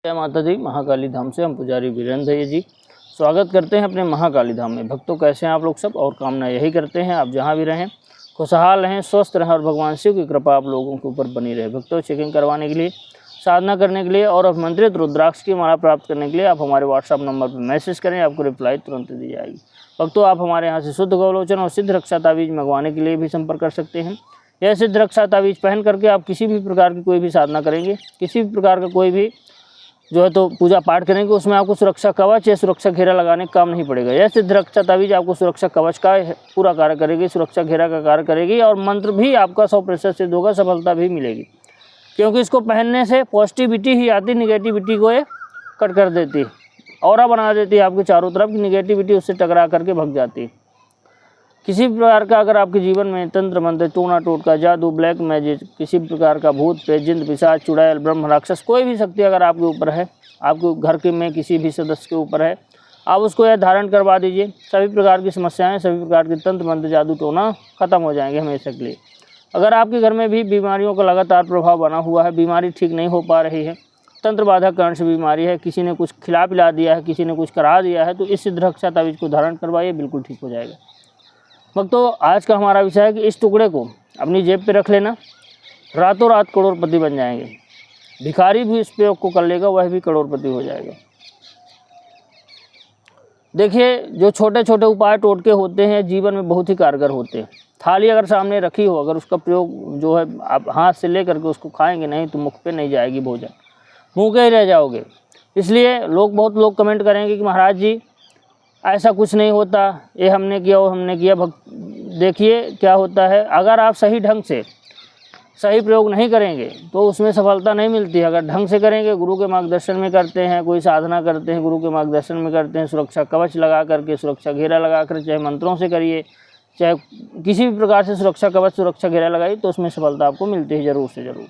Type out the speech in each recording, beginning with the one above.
जय माता दी। महाकाली धाम से हम पुजारी वीरेंद्र भैया जी स्वागत करते हैं अपने महाकाली धाम में। भक्तों कैसे हैं आप लोग सब, और कामना यही करते हैं आप जहां भी रहें खुशहाल रहें, स्वस्थ रहें और भगवान शिव की कृपा आप लोगों के ऊपर बनी रहे। भक्तों, चेकिंग करवाने के लिए, साधना करने के लिए और अभिमंत्रित रुद्राक्ष की माला प्राप्त करने के लिए आप हमारे व्हाट्सअप नंबर पर मैसेज करें, आपको रिप्लाई तुरंत दी जाएगी। भक्तों, आप हमारे यहाँ से शुद्ध गौलोचन और सिद्ध रक्षा तावीज मंगवाने के लिए भी संपर्क कर सकते हैं। यह सिद्ध रक्षा तावीज पहन करके आप किसी भी प्रकार की कोई भी साधना करेंगे, किसी भी प्रकार का कोई भी जो है तो पूजा पाठ करेंगे, उसमें आपको सुरक्षा कवच या सुरक्षा घेरा लगाने का काम नहीं पड़ेगा। यह सिद्ध रक्षा तावीज आपको सुरक्षा कवच का पूरा कार्य करेगी, सुरक्षा घेरा का कार्य करेगी और मंत्र भी आपका 100% सिद्ध होगा, सफलता भी मिलेगी। क्योंकि इसको पहनने से पॉजिटिविटी ही आती, निगेटिविटी को ये कट कर देती है, ऑरा बना देती है आपके चारों तरफ की निगेटिविटी उससे टकरा करके भग जाती है। किसी भी प्रकार का अगर आपके जीवन में तंत्र मंत्र, टोना टोटका, जादू, ब्लैक मैजिक, किसी भी प्रकार का भूत प्रेत, जिंद, पिशाच, चुड़ैल, ब्रह्म, राक्षस, कोई भी शक्ति अगर आपके ऊपर है, आपके घर के में किसी भी सदस्य के ऊपर है, आप उसको यह धारण करवा दीजिए। सभी प्रकार की समस्याएं, सभी प्रकार के तंत्र मंत्र, जादू टोना खत्म हो जाएंगे हमेशा के लिए। अगर आपके घर में भी बीमारियों का लगातार प्रभाव बना हुआ है, बीमारी ठीक नहीं हो पा रही है, तंत्र बाधा कारण से बीमारी है, किसी ने कुछ खिला पिला दिया है, किसी ने कुछ करा दिया है, तो इस सिद्ध रक्षा तावीज को धारण करवाइए, बिल्कुल ठीक हो जाएगा। भक्तों, आज का हमारा विषय है कि इस टुकड़े को अपनी जेब पे रख लेना, रातों रात करोड़पति बन जाएंगे। भिखारी भी इस प्रयोग को कर लेगा, वह भी करोड़पति हो जाएगा। देखिए, जो छोटे छोटे उपाय टोटके होते हैं जीवन में बहुत ही कारगर होते हैं। थाली अगर सामने रखी हो, अगर उसका प्रयोग जो है आप हाथ से ले करके उसको खाएंगे नहीं तो मुख पे नहीं जाएगी भोजन, भूखे ही रह जाओगे। इसलिए बहुत लोग कमेंट करेंगे कि महाराज जी ऐसा कुछ नहीं होता, ये हमने किया वो हमने किया। देखिए क्या होता है, अगर आप सही ढंग से सही प्रयोग नहीं करेंगे तो उसमें सफलता नहीं मिलती है। अगर ढंग से करेंगे, गुरु के मार्गदर्शन में करते हैं, कोई साधना करते हैं, गुरु के मार्गदर्शन में करते हैं, सुरक्षा कवच लगा करके, सुरक्षा घेरा लगा कर, चाहे मंत्रों से करिए, चाहे किसी भी प्रकार से सुरक्षा कवच, सुरक्षा घेरा लगाइए, तो उसमें सफलता आपको मिलती है ज़रूर से ज़रूर।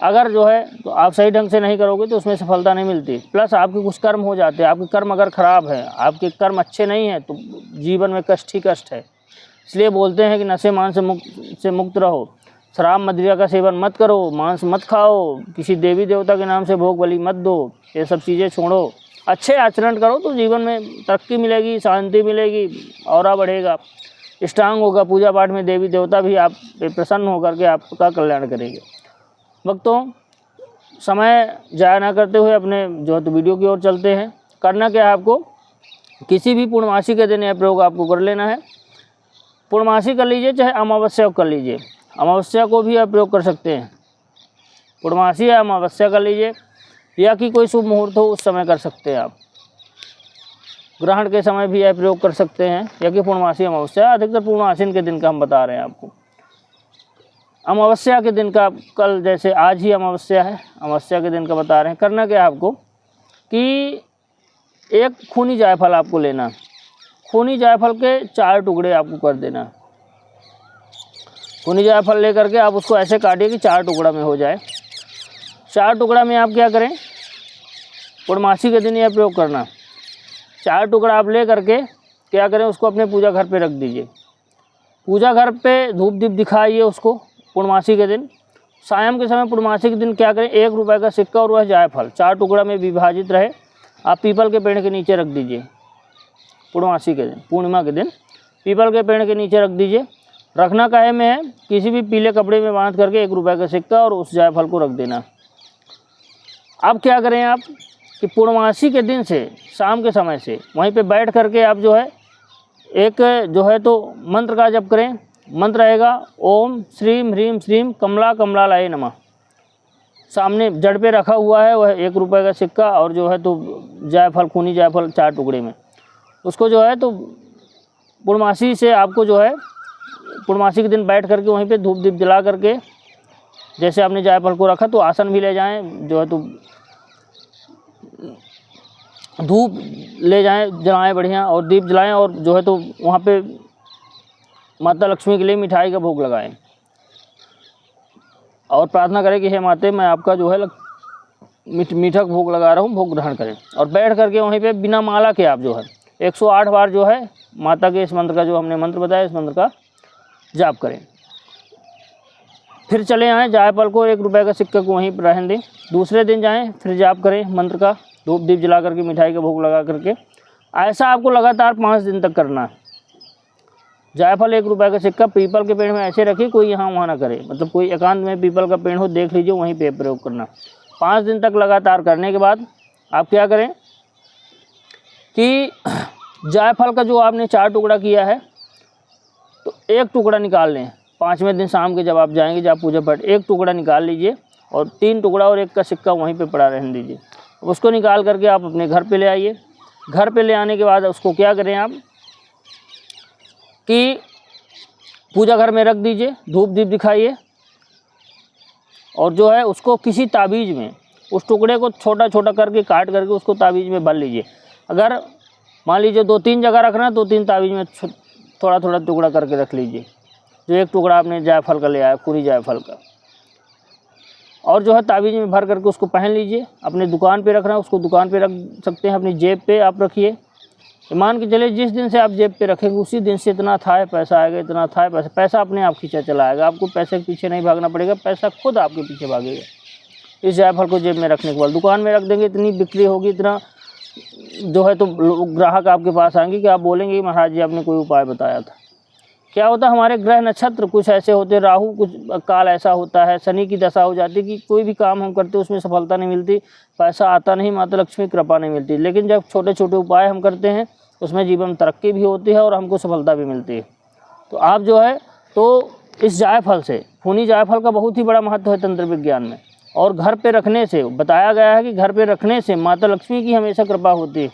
अगर जो है तो आप सही ढंग से नहीं करोगे तो उसमें सफलता नहीं मिलती। प्लस आपके कुछ कर्म हो जाते हैं, आपके कर्म अगर खराब हैं, आपके कर्म अच्छे नहीं हैं, तो जीवन में कष्ट ही कष्ट है। इसलिए बोलते हैं कि नशे मान से मुक्त रहो, शराब मदिरा का सेवन मत करो, मांस मत खाओ, किसी देवी देवता के नाम से भोग बलि मत दो, ये सब चीज़ें छोड़ो, अच्छे आचरण करो तो जीवन में तरक्की मिलेगी, शांति मिलेगी, ऑरा बढ़ेगा, स्ट्रांग होगा। पूजा पाठ में देवी देवता भी आप प्रसन्न होकर के आपका कल्याण करेंगे। भक्तों, समय जाया ना करते हुए अपने जो है तो वीडियो की ओर चलते हैं। करना क्या है, आपको किसी भी पूर्णमासी के दिन यह प्रयोग आपको कर लेना है। पूर्णमासी कर लीजिए, चाहे अमावस्या को कर लीजिए, अमावस्या को भी आप प्रयोग कर सकते हैं। पूर्णमासी या अमावस्या कर लीजिए, या कि कोई शुभ मुहूर्त हो उस समय कर सकते हैं आप। ग्रहण के समय भी यह प्रयोग कर सकते हैं, या कि पूर्णमासी अमावस्या, अधिकतर पूर्णमासी के दिन का हम बता रहे हैं आपको। अमावस्या के दिन का, कल जैसे आज ही अमावस्या है, अमावस्या के दिन का बता रहे हैं। करना क्या है आपको कि एक खूनी जायफल आपको लेना, खूनी जायफल के 4 टुकड़े आपको कर देना। खूनी जायफल ले करके आप उसको ऐसे काटिए कि 4 टुकड़ा में हो जाए। 4 टुकड़ा में आप क्या करें, पूर्णमासी के दिन यह प्रयोग करना। 4 टुकड़ा आप ले करके क्या करें, उसको अपने पूजा घर पे रख दीजिए। पूजा घर पे धूप दीप दिखाइए उसको। पूर्णमासी के दिन सायं के समय, पूर्णमासी के दिन क्या करें, 1 रुपये का सिक्का और वह जायफल 4 टुकड़ा में विभाजित रहे, आप पीपल के पेड़ के नीचे रख दीजिए। पूर्णमासी के दिन, पूर्णिमा के दिन पीपल के पेड़ के नीचे रख दीजिए। रखना काहे में है, किसी भी पीले कपड़े में बांध करके 1 रुपये का सिक्का और उस जायफल को रख देना। अब क्या करें आप कि पूर्णमासी के दिन से शाम के समय से वहीं पे बैठ करके आप जो है एक जो है तो मंत्र का जप करें। मंत्र रहेगा ओम श्रीम ह्रीम श्रीम कमला कमलालय नमः। सामने जड़ पे रखा हुआ है वह 1 रुपये का सिक्का और जो है तो जायफल, खूनी जायफल 4 टुकड़े में, उसको जो है तो पूर्णमासी से आपको जो है पूर्णमासी के दिन बैठ करके वहीं पे धूप दीप जला करके, जैसे आपने जायफल को रखा तो आसन भी ले जाएं, जो है तो धूप ले जाएं, जलाएं बढ़िया, और दीप जलाएं, और जो है तो वहाँ पे माता लक्ष्मी के लिए मिठाई का भोग लगाएं और प्रार्थना करें कि हे माते, मैं आपका जो है मीठा भोग लगा रहा हूँ, भोग ग्रहण करें। और बैठ करके वहीं पे बिना माला के आप जो है 108 बार जो है माता के इस मंत्र का, जो हमने मंत्र बताया, इस मंत्र का जाप करें। फिर चले आएँ, जायफल को 1 रुपये का सिक्का को वहीं पर रहने दें। दूसरे दिन जाएँ, फिर जाप करें मंत्र का, धूप दीप जला करके, मिठाई का भोग लगा करके। ऐसा आपको लगातार 5 दिन तक करना है। जायफल 1 रुपये का सिक्का पीपल के पेड़ में ऐसे रखिए, कोई यहाँ वहाँ ना करे, मतलब कोई एकांत में पीपल का पेड़ हो देख लीजिए, वहीं पे प्रयोग करना। 5 दिन तक लगातार करने के बाद आप क्या करें कि जायफल का जो आपने 4 टुकड़ा किया है, तो 1 टुकड़ा निकाल लें। 5वें दिन शाम के जब आप जाएंगे, जब पूजा पाठ, 1 टुकड़ा निकाल लीजिए और 3 टुकड़ा और 1 का सिक्का वहीं पे पड़ा रहने दीजिए। उसको निकाल करके आप अपने घर पे ले आइए। घर पे ले आने के बाद उसको क्या करें आप कि पूजा घर में रख दीजिए, धूप दीप दिखाइए और जो है उसको किसी ताबीज़ में उस टुकड़े को छोटा छोटा करके काट करके उसको ताबीज़ में भर लीजिए। अगर मान लीजिए 2-3 जगह रखना है, 2-3 ताबीज़ में थोड़ा थोड़ा टुकड़ा करके रख लीजिए। जो 1 टुकड़ा आपने जायफल का ले आया, पूरी जायफल का, और जो है ताबीज़ में भर करके उसको पहन लीजिए। अपने दुकान पे रखना है, उसको दुकान पे रख सकते हैं, अपनी जेब पे आप रखिए। मान के चलिए जिस दिन से आप जेब पे रखेंगे उसी दिन से इतना था पैसा आएगा, इतना था पैसा अपने आप खींचा चला आएगा। आपको पैसे के पीछे नहीं भागना पड़ेगा, पैसा खुद आपके पीछे भागेगा। इस जायफल को जेब में रखने के बाद दुकान में रख देंगे, इतनी बिक्री होगी, इतना जो है तो ग्राहक आपके पास आएंगे कि आप बोलेंगे महाराज जी आपने कोई उपाय बताया था। क्या होता है, हमारे ग्रह नक्षत्र कुछ ऐसे होते, राहु कुछ काल ऐसा होता है, शनि की दशा हो जाती है कि कोई भी काम हम करते उसमें सफलता नहीं मिलती, पैसा आता नहीं, माता लक्ष्मी कृपा नहीं मिलती। लेकिन जब छोटे छोटे उपाय हम करते हैं उसमें जीवन में तरक्की भी होती है और हमको सफलता भी मिलती है। तो आप जो है तो इस जायफल से, खूनी जायफल का बहुत ही बड़ा महत्व है तंत्र विज्ञान में। और घर पे रखने से बताया गया है कि घर पे रखने से माता लक्ष्मी की हमेशा कृपा होती है।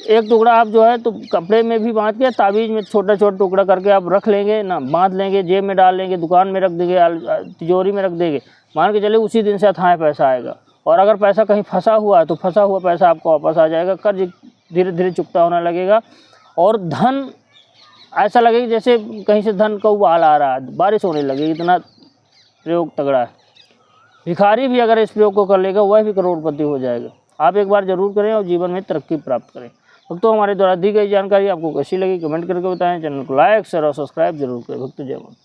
1 टुकड़ा आप जो है तो कपड़े में भी बांध के, ताबीज़ में छोटा छोटा टुकड़ा करके आप रख लेंगे ना, बांध लेंगे, जेब में डाल लेंगे, दुकान में रख देंगे, तिजोरी में रख देंगे। मान के चलिए उसी दिन से अथाह पैसा आएगा। और अगर पैसा कहीं फंसा हुआ है तो फंसा हुआ पैसा आपको वापस आ जाएगा, कर्ज धीरे धीरे चुकता होने लगेगा और धन ऐसा लगेगा जैसे कहीं से धन का उबाल आ रहा है, बारिश होने लगेगी, इतना प्रयोग तगड़ा है। भिखारी भी अगर इस प्रयोग को कर लेगा वह भी करोड़पति हो जाएगा। आप एक बार जरूर करें और जीवन में तरक्की प्राप्त करें। भक्तों, हमारे द्वारा दी गई जानकारी आपको कैसी लगी कमेंट करके बताएं। चैनल को लाइक शेयर और सब्सक्राइब जरूर करें। भक्तों, जय माता।